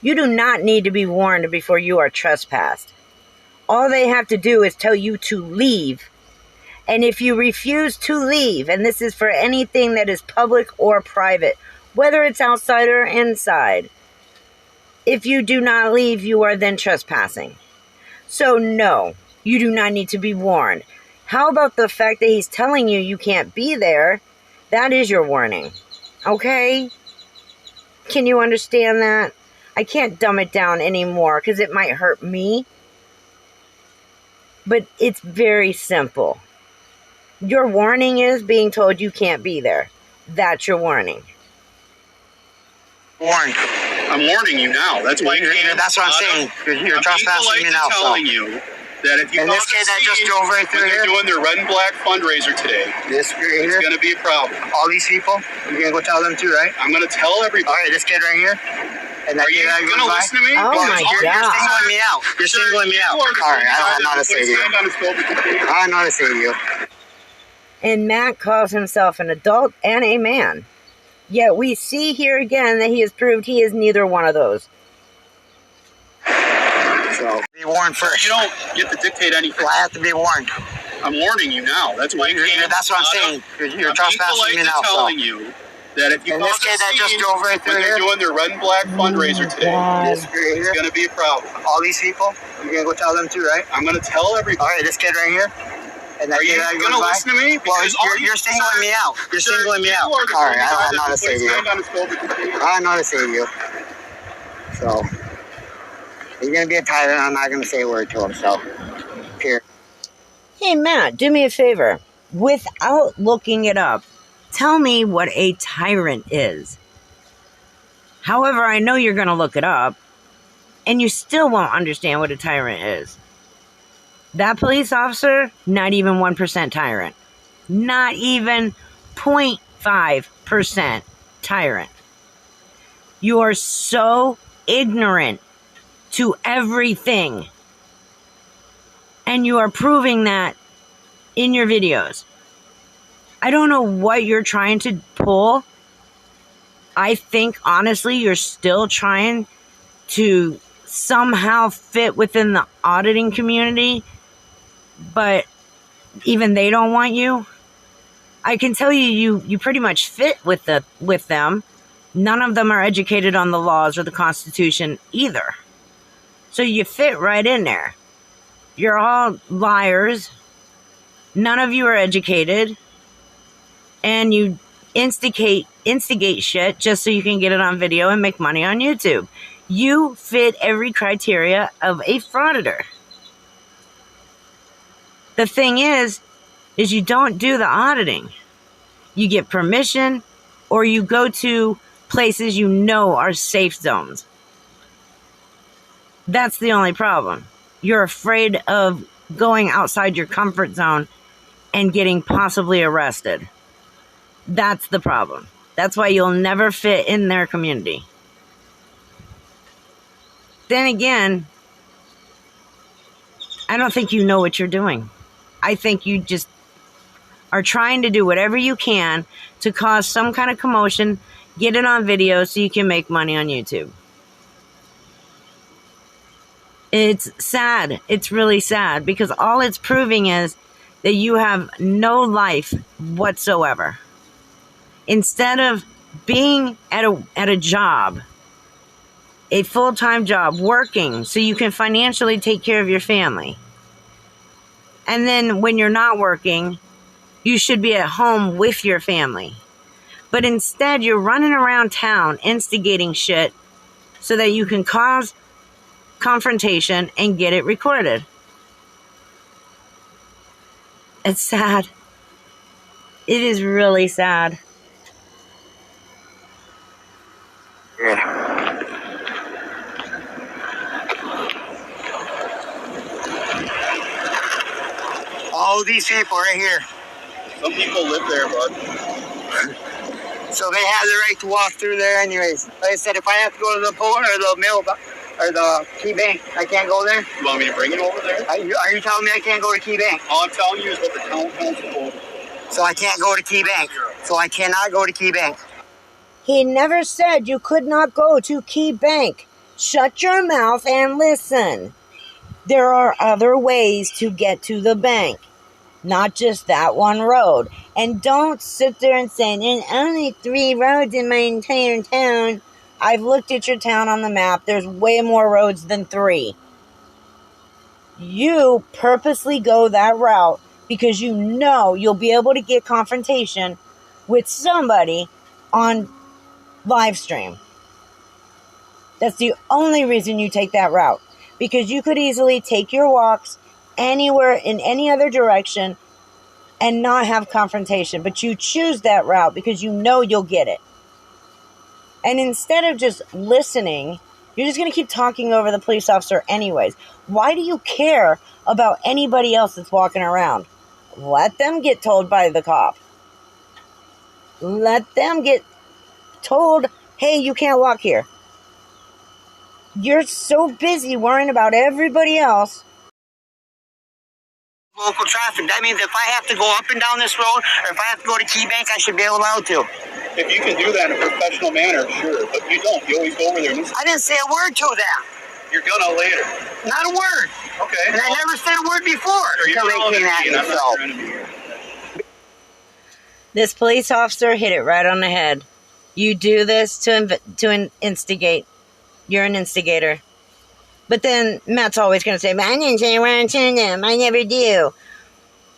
You do not need to be warned before you are trespassed. All they have to do is tell you to leave. And if you refuse to leave, and this is for anything that is public or private, whether it's outside or inside, if you do not leave, you are then trespassing. So no, you do not need to be warned. How about the fact that he's telling you you can't be there? That is your warning. Okay? Can you understand that? I can't dumb it down anymore because it might hurt me. But it's very simple. Your warning is being told you can't be there. That's your warning. Warned. I'm warning you now. That's why that's what I'm saying. You're trespassing me now. I'm telling you that if you and this kid that just drove right through here, they're doing their red and black fundraiser today. This right here, it's going to be a problem. All these people, you're going to go tell them too, right? I'm going to tell everybody. All right, this kid right here. And are you going to listen to me? Oh my God. You're singling me out. You're singling me out. All right, I don't know how to say to you. I don't know how to say to you. And Matt calls himself an adult and a man. Yet we see here again that he has proved he is neither one of those. So, be warned first. You don't get to dictate anything. Well, I have to be warned. I'm warning you now. That's why that's what I'm saying. You're trespassing me now. I'm telling you that if you and this kid that just drove right through here, they're doing their red and black fundraiser today. This right here, it's going to be a problem. All these people, you're going to go tell them too, right? I'm going to tell everybody. All right, this kid right here. And are you going to listen to me? Well, you're singling me out. You're singling me out. All right, I don't know how to say to you. I don't know how to say to you. So, he's going to be a tyrant. I'm not going to say a word to him, so, here. Hey, Matt, do me a favor. Without looking it up, tell me what a tyrant is. However, I know you're going to look it up, and you still won't understand what a tyrant is. That police officer, not even 1% tyrant. Not even 95% tyrant. You are so ignorant to everything. And you are proving that in your videos. I don't know what you're trying to pull. I think, honestly, you're still trying to somehow fit within the auditing community, but even they don't want you. I can tell you pretty much fit with them. None of them are educated on the laws or the Constitution either. So you fit right in there. You're all liars. None of you are educated. And you instigate shit just so you can get it on video and make money on YouTube. You fit every criteria of a frauditor. The thing is you don't do the auditing. You get permission, or you go to places you know are safe zones. That's the only problem. You're afraid of going outside your comfort zone and getting possibly arrested. That's the problem. That's why you'll never fit in their community. Then again, I don't think you know what you're doing. I think you just are trying to do whatever you can to cause some kind of commotion, get it on video so you can make money on YouTube. It's sad. It's really sad, because all it's proving is that you have no life whatsoever. Instead of being at a job, a full-time job, working so you can financially take care of your family. And then when you're not working, you should be at home with your family. But instead, you're running around town instigating shit so that you can cause confrontation and get it recorded. It's sad. It is really sad. All these people right here. Some people live there, bud. So they have the right to walk through there anyways. Like I said, if I have to go to the port or the mail or the key bank, I can't go there. You want me to bring it over there? Are you telling me I can't go to key bank? All I'm telling you is what the town council told me. So I can't go to key bank. So I cannot go to key bank. He never said you could not go to Key Bank. Shut your mouth and listen. There are other ways to get to the bank, not just that one road. And don't sit there and say, there's only 3 roads in my entire town. I've looked at your town on the map. There's way more roads than 3. You purposely go that route because you know you'll be able to get confrontation with somebody on live stream. That's the only reason you take that route, because you could easily take your walks anywhere in any other direction and not have confrontation, but you choose that route because you know you'll get it. And instead of just listening, you're just going to keep talking over the police officer anyways. Why do you care about anybody else that's walking around? Let them get told by the cop. Let them get told, hey, you can't walk here. You're so busy worrying about everybody else. Local traffic. That means if I have to go up and down this road, or if I have to go to key bank, I should be allowed to. If you can do that in a professional manner, sure. But you don't. You always go over there and listen. I didn't say a word to them. You're gonna later. Not a word. Okay. And I never said a word before until they came at me. So. This police officer hit it right on the head. You do this to instigate. You're an instigator. But then Matt's always going to say, I didn't say a word to them. I never do.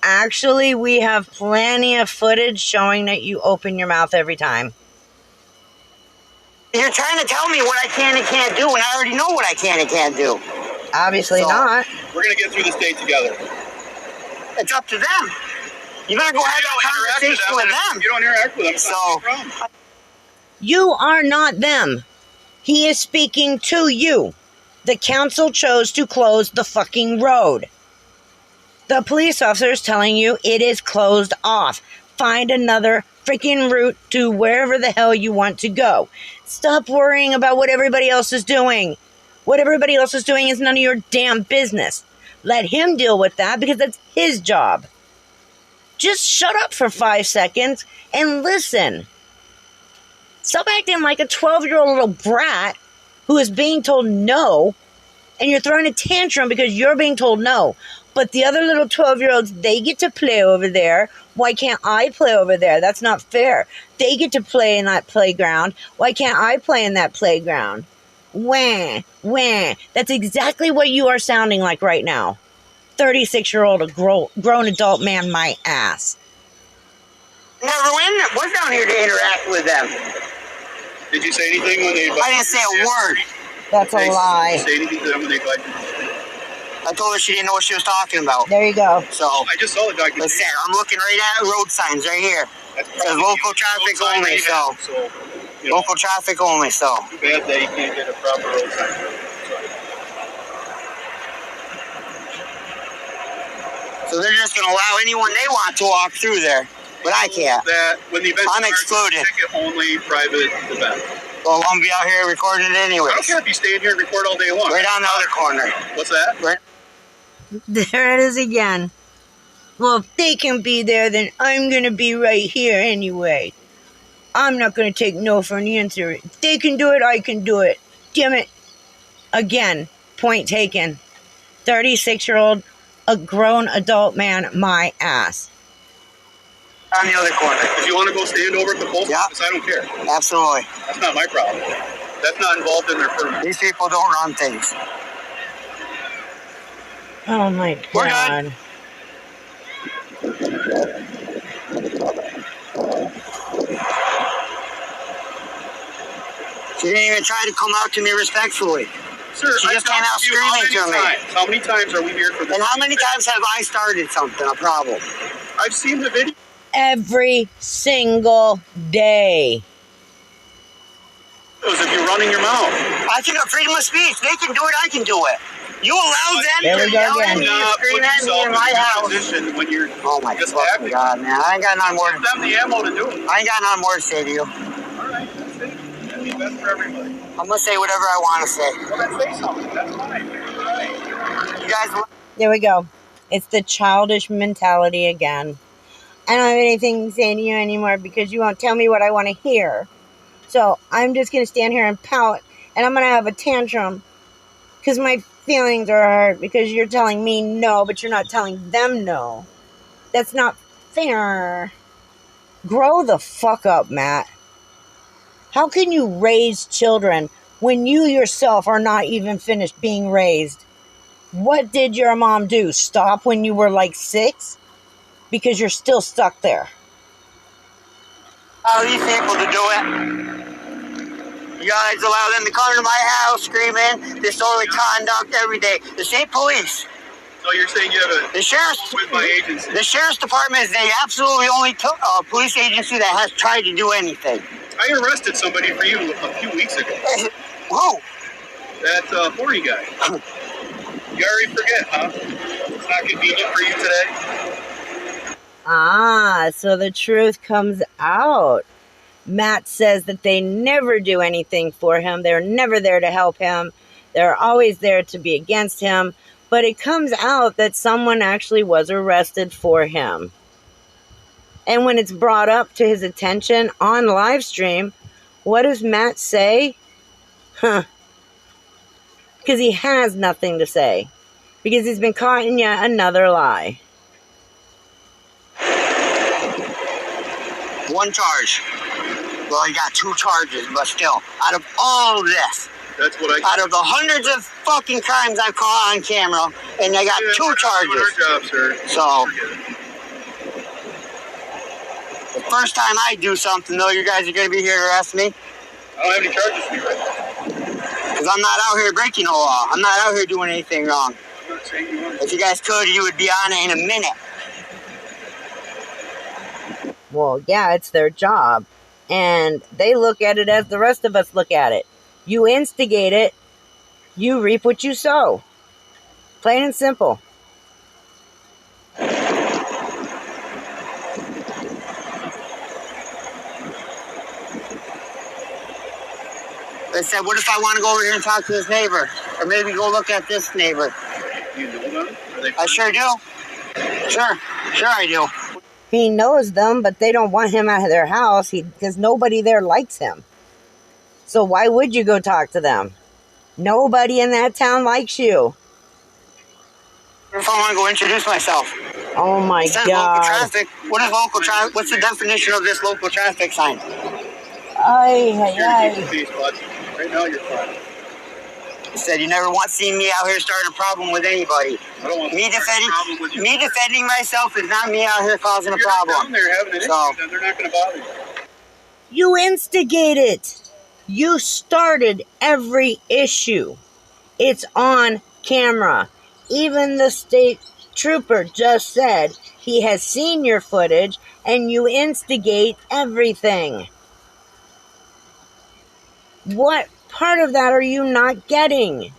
Actually, we have plenty of footage showing that you open your mouth every time. You're trying to tell me what I can and can't do, and I already know what I can and can't do. Obviously not. We're going to get through this day together. It's up to them. You better go have a conversation with them. If you don't interact with them, it's not a problem. You are not them. He is speaking to you. The council chose to close the fucking road. The police officer is telling you it is closed off. Find another freaking route to wherever the hell you want to go. Stop worrying about what everybody else is doing. What everybody else is doing is none of your damn business. Let him deal with that because that's his job. Just shut up for 5 seconds and listen. Stop acting like a 12-year-old little brat who is being told no, and you're throwing a tantrum because you're being told no. But the other little 12-year-olds, they get to play over there. Why can't I play over there? That's not fair. They get to play in that playground. Why can't I play in that playground? Wah, wah. That's exactly what you are sounding like right now. 36-year-old, a grown adult man, my ass. Never was down here to interact with them. Did you say anything when they... I didn't say a word. That's a lie. Did you say anything to them when they invited you? I told her she didn't know what she was talking about. There you go. So I just saw the document. Listen, I'm looking right at road signs right here. It says local traffic only, so you know, local traffic only, so. Too bad that you can't get a proper road sign. So they're just going to allow anyone they want to walk through there, but I can't. That when the event I'm starts, excluded. Ticket only private event. Well, I'm going to be out here recording it anyways. I don't care if you stay in here and record all day long. Right on the other corner. What's that? Right. There it is again. Well, if they can be there, then I'm going to be right here anyway. I'm not going to take no for an answer. If they can do it, I can do it. Damn it. Again, point taken. 36-year-old, a grown adult man, my ass. On the other corner. If you want to go stand over at the post office, I don't care. Absolutely. That's not my problem. That's not involved in their permit. These people don't run things. Oh my God. She didn't even try to come out to me respectfully. Sir, she just came out screaming to me. How many times are we here for this? And how many times have I started something, a problem? I've seen the video. Every single day. If you're running your mouth. I can have freedom of speech. They can do it, I can do it. You allow them to yell at me and scream at me in my house. When you're oh my fucking God, man. I ain't got none more. Give them the ammo to do it. I ain't got none more to say to you. Alright, that's it. That'd be best for everybody. I'm gonna say whatever I want to say. Well, then say something. That's fine. Right. You guys... There we go. It's the childish mentality again. I don't have anything to say to you anymore because you won't tell me what I want to hear. So I'm just going to stand here and pout, and I'm going to have a tantrum because my feelings are hurt because you're telling me no, but you're not telling them no. That's not fair. Grow the fuck up, Matt. How can you raise children when you yourself are not even finished being raised? What did your mom do? Stop when you were like 6? Because you're still stuck there. Allow these people to do it. You guys allow them to come to my house screaming disorderly conduct every day. The state police. So you're saying you have the sheriff's with my agency. The sheriff's department is the absolutely only police agency that has tried to do anything. I arrested somebody for you a few weeks ago. Who? That Pouting guy. You already forget, huh? It's not convenient for you today. Ah, so the truth comes out. Matt says that they never do anything for him. They're never there to help him. They're always there to be against him. But it comes out that someone actually was arrested for him. And when it's brought up to his attention on live stream, what does Matt say? Huh. Because he has nothing to say. Because he's been caught in yet another lie. One charge. Well, he got 2 charges, but still, out of all of this, that's what out of the hundreds of fucking crimes I've caught on camera, and they got 2 charges. Our job, sir. So, the first time I do something, though, you guys are going to be here to arrest me. I don't have any charges for you right now. Because I'm not out here breaking the law. I'm not out here doing anything wrong. If you guys could, you would be on it in a minute. Well, yeah, it's their job. And they look at it as the rest of us look at it. You instigate it, you reap what you sow. Plain and simple. I said, what if I want to go over here and talk to this neighbor? Or maybe go look at this neighbor? You know them? I sure do. Sure I do. He knows them, but they don't want him out of their house because nobody there likes him. So why would you go talk to them? Nobody in that town likes you. What if I want to go introduce myself? Oh my Instead God. Local traffic. What is local traffic? What's the definition of this local traffic sign? Ay. Right now you're fine. He said, you never want to see me out here starting a problem with anybody. I don't want Me defending myself is not me out here causing a problem. Down there having an issue, then they're not going to bother you. You instigate it. You started every issue. It's on camera. Even the state trooper just said he has seen your footage and you instigate everything. What part of that are you not getting?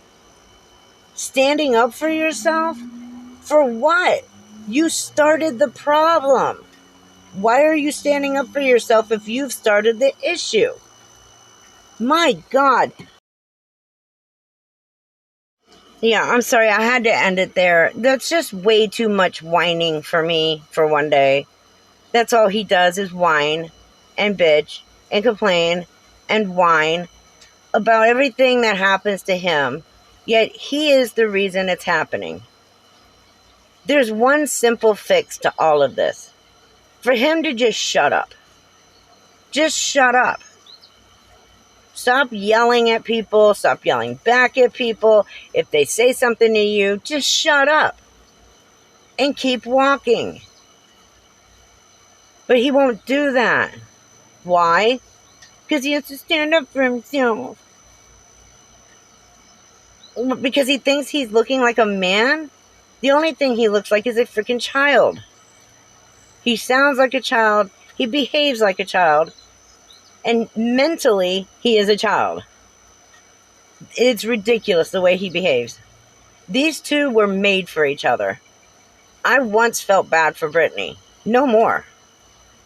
Standing up for yourself? For what? You started the problem. Why are you standing up for yourself if you've started the issue? My God. Yeah, I'm sorry. I had to end it there. That's just way too much whining for me for one day. That's all he does is whine and bitch and complain and whine about everything that happens to him. Yet he is the reason it's happening. There's one simple fix to all of this. For him to just shut up. Just shut up. Stop yelling at people. Stop yelling back at people. If they say something to you, just shut up. And keep walking. But he won't do that. Why? Because he has to stand up for himself. Because he thinks he's looking like a man? The only thing he looks like is a freaking child. He sounds like a child. He behaves like a child. And mentally, he is a child. It's ridiculous the way he behaves. These two were made for each other. I once felt bad for Brittany. No more.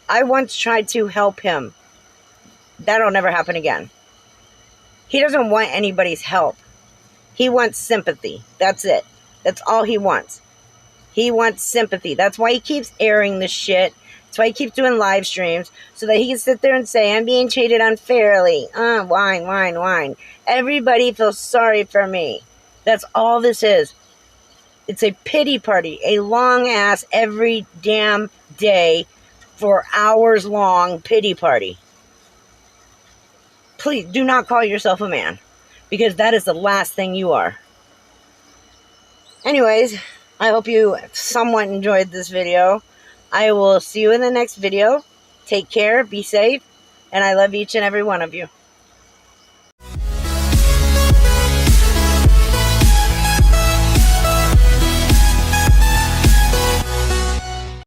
I once tried to help him. That'll never happen again. He doesn't want anybody's help. He wants sympathy. That's it. That's all he wants. He wants sympathy. That's why he keeps airing the shit. That's why he keeps doing live streams. So that he can sit there and say, I'm being treated unfairly. Whine. Everybody feels sorry for me. That's all this is. It's a pity party. A long ass every damn day for hours long pity party. Please do not call yourself a man. Because that is the last thing you are. Anyways, I hope you somewhat enjoyed this video. I will see you in the next video. Take care, be safe, and I love each and every one of you.